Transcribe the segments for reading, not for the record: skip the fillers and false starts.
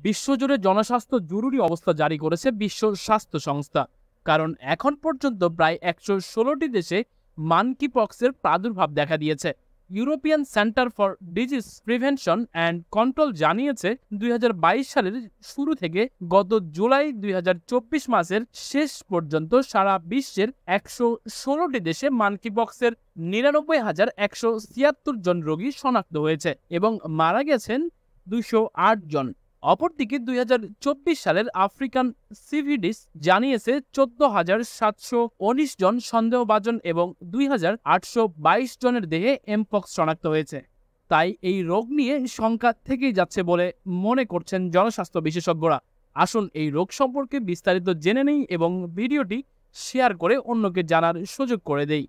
বিশ্বজুড়ে জনস্বাস্থ্য জরুরি অবস্থা জারি করেছে বিশ্ব স্বাস্থ্য সংস্থা। কারণ এখন পর্যন্ত প্রায় ১১৬টি দেশে মানকিপক্সের প্রাদুর্ভাব দেখা দিয়েছে। European centre for disease prevention and control জানিয়েছে ২০২২ সালের শুরু থেকে গত জুলাই ২০২৪ মাসের শেষ পর্যন্ত সারা বিশ্বের ১১৬টি দেশে মানকিপক্সের ৯৯,১৭৬ জন রোগী শনাক্ত হয়েছে এবং মারা গেছেন ২০৮ জন। অপরদিকে ২০২৪ সালের আফ্রিকান সিভিডিস জানিয়েছে ১৪,৭১৯ জন সন্দেহভাজন এবং ২,৮২২ জনের দেহে এমপক্স শনাক্ত হয়েছে। তাই এই রোগ নিয়ে শঙ্কা থেকেই যাচ্ছে বলে মনে করছেন জনস্বাস্থ্য বিশেষজ্ঞরা। আসুন এই রোগ সম্পর্কে বিস্তারিত জেনে নেই এবং ভিডিওটি শেয়ার করে অন্যকে জানার সুযোগ করে দেই।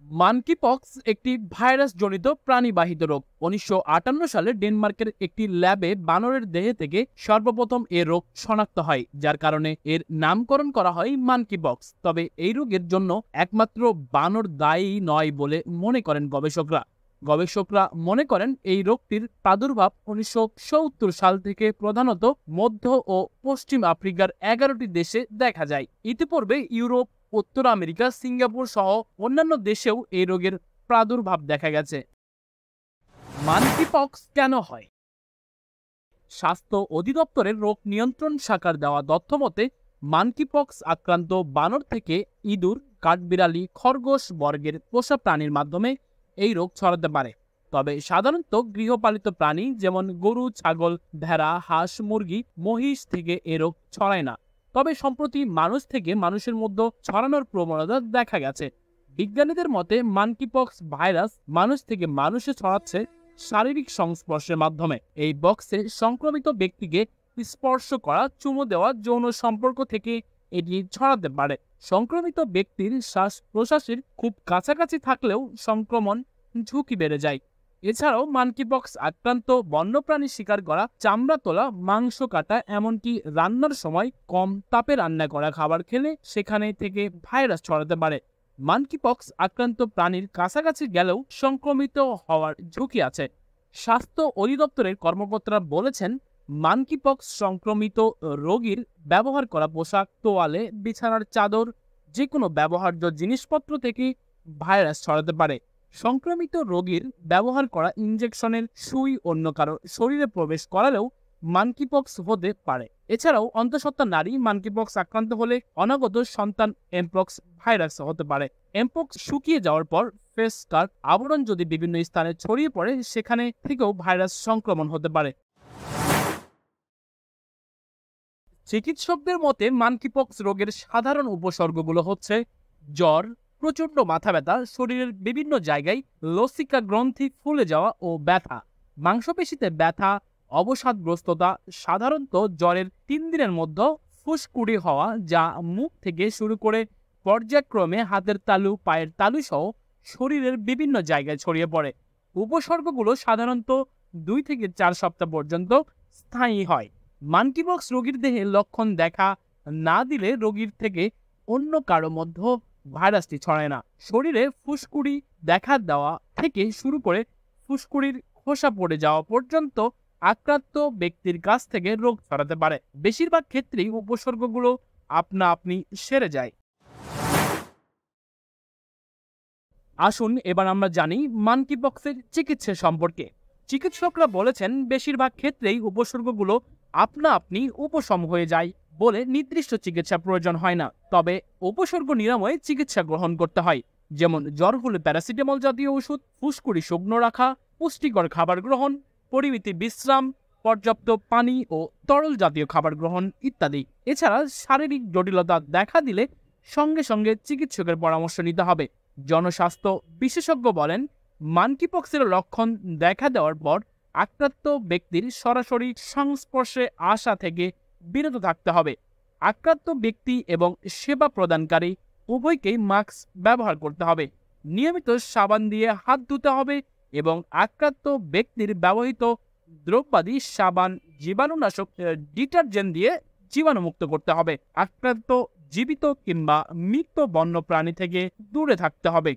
মানকিপক্স একটি ভাইরাসজনিত প্রাণীবাহিত রোগ। ১৯৫৮ সালে ডেনমার্কের একটি ল্যাবে বানরের দেহে থেকে সর্বপ্রথম এ রোগ শনাক্ত হয়, যার কারণে এর নামকরণ করা হয় মানকিপক্স। তবে এই রোগের জন্য একমাত্র বানর দায়ী নয় বলে মনে করেন গবেষকরা মনে করেন এই রোগটির প্রাদুর্ভাব ১৯৭০ সাল থেকে প্রধানত মধ্য ও পশ্চিম আফ্রিকার ১১টি দেশে দেখা যায়। ইতিপূর্বে ইউরোপ, উত্তর আমেরিকা, সিঙ্গাপুর সহ অন্যান্য দেশেও এই রোগের প্রাদুর্ভাব দেখা গেছে। মানকিপক্স কেন হয়? স্বাস্থ্য অধিদপ্তরের রোগ নিয়ন্ত্রণ শাখার দেওয়া তথ্য মতে মানকিপক্স আক্রান্ত বানর থেকে ইঁদুর, কাঠবিড়ালি, খরগোশ বর্গের পোষা প্রাণীর মাধ্যমে এই রোগ ছড়াতে পারে। তবে সাধারণত গৃহপালিত প্রাণী যেমন গরু, ছাগল, ভেড়া, হাঁস, মুরগি, মহিষ থেকে এ রোগ ছড়ায় না। তবে সম্প্রতি মানুষ থেকে মানুষের মধ্যে ছড়ানোর প্রবণতা দেখা গেছে। বিজ্ঞানীদের মতে মানকিপক্স ভাইরাস মানুষ থেকে মানুষে ছড়াচ্ছে শারীরিক সংস্পর্শের মাধ্যমে। এই বক্সে সংক্রমিত ব্যক্তিকে স্পর্শ করা, চুমু দেওয়া, যৌন সম্পর্ক থেকে এটি ছড়াতে পারে। সংক্রমিত ব্যক্তির শ্বাস প্রশ্বাসের খুব কাছাকাছি থাকলেও সংক্রমণ ঝুঁকি বেড়ে যায়। এছাড়াও মানকিপক্স আক্রান্ত বন্যপ্রাণী শিকার করা, চামড়া তোলা, মাংস কাটা, এমনকি রান্নার সময় কম তাপে রান্না করা খাবার খেলে সেখানে থেকে ভাইরাস ছড়াতে পারে। মানকিপক্স আক্রান্ত প্রাণীর কাছাকাছি গেলেও সংক্রমিত হওয়ার ঝুঁকি আছে। স্বাস্থ্য অধিদপ্তরের কর্মকর্তারা বলেছেন, মানকিপক্স সংক্রমিত রোগীর ব্যবহার করা পোশাক, তোয়ালে, বিছানার চাদর, যে কোনো ব্যবহার্য জিনিসপত্র থেকে ভাইরাস ছড়াতে পারে। সংক্রমিত রোগীর ব্যবহার করা ইনজেকশনের সুই অন্য কারো শরীরে প্রবেশ করালেও মানকিপক্স হতে পারে। এছাড়াও অন্তঃসত্ত্বা নারী মানকিপক্স আক্রান্ত হলে অনাগত সন্তান এমপক্স ভাইরাস হতে পারে। এমপক্স শুকিয়ে যাওয়ার পর ফেস স্কার আবরণ যদি বিভিন্ন স্থানে ছড়িয়ে পড়ে, সেখানে থেকেও ভাইরাস সংক্রমণ হতে পারে। চিকিৎসকদের মতে মানকিপক্স রোগের সাধারণ উপসর্গগুলো হচ্ছে জ্বর, প্রচণ্ড মাথা ব্যথা, শরীরের বিভিন্ন জায়গায় লসিকা গ্রন্থি ফুলে যাওয়া ও ব্যথা, মাংসপেশিতে ব্যথা, অবসাদগ্রস্ততা। সাধারণত জ্বরের ৩ দিনের মধ্যে ফুসকুড়ি হওয়া, যা মুখ থেকে শুরু করে পর্যায়ক্রমে হাতের তালু, পায়ের তালু সহ শরীরের বিভিন্ন জায়গায় ছড়িয়ে পড়ে। উপসর্গগুলো সাধারণত ২ থেকে ৪ সপ্তাহ পর্যন্ত স্থায়ী হয়। মানকিপক্স রোগীর দেহে লক্ষণ দেখা না দিলে রোগীর থেকে অন্য কারো মধ্যে ভাইরাসটি ছড়ায় না। শরীরে ফুসকুড়ি দেখা দেওয়া থেকে শুরু করে ফুসকুড়ির খোসা পড়ে যাওয়া পর্যন্ত আক্রান্ত ব্যক্তির কাছ থেকে রোগ ছড়াতে পারে। বেশিরভাগ ক্ষেত্রেই উপসর্গগুলো আপনা আপনি সেরে যায়। আসুন এবার আমরা জানি মানকিপক্সের চিকিৎসা সম্পর্কে। চিকিৎসকরা বলেছেন, বেশিরভাগ ক্ষেত্রেই উপসর্গগুলো আপনা আপনি উপশম হয়ে যায় বলে নির্দিষ্ট চিকিৎসা প্রয়োজন হয় না। তবে উপসর্গ নিরাময়ে চিকিৎসা গ্রহণ করতে হয়, যেমন জ্বর হলে প্যারাসিটামল জাতীয় ওষুধ, ফুসকুড়ি শুকনো রাখা, পুষ্টিকর খাবার গ্রহণ, পরিমিত বিশ্রাম, পর্যাপ্ত পানি ও তরল জাতীয় খাবার গ্রহণ ইত্যাদি। এছাড়া শারীরিক জটিলতা দেখা দিলে সঙ্গে সঙ্গে চিকিৎসকের পরামর্শ নিতে হবে। জনস্বাস্থ্য বিশেষজ্ঞ বলেন, মানকিপক্সের লক্ষণ দেখা দেওয়ার পর আক্রান্ত ব্যক্তির সরাসরি সংস্পর্শে আসা থেকে বিরত থাকতে হবে। আক্রান্ত ব্যক্তি এবং সেবা প্রদানকারী উভয়কেই মাস্ক ব্যবহার করতে হবে। নিয়মিত সাবান দিয়ে হাত ধুতে হবে এবং আক্রান্ত ব্যক্তির ব্যবহৃত দ্রব্যাদি সাবান, জীবাণুনাশক, ডিটারজেন্ট দিয়ে জীবাণুমুক্ত করতে হবে। আক্রান্ত জীবিত কিংবা মৃত বন্য প্রাণী থেকে দূরে থাকতে হবে।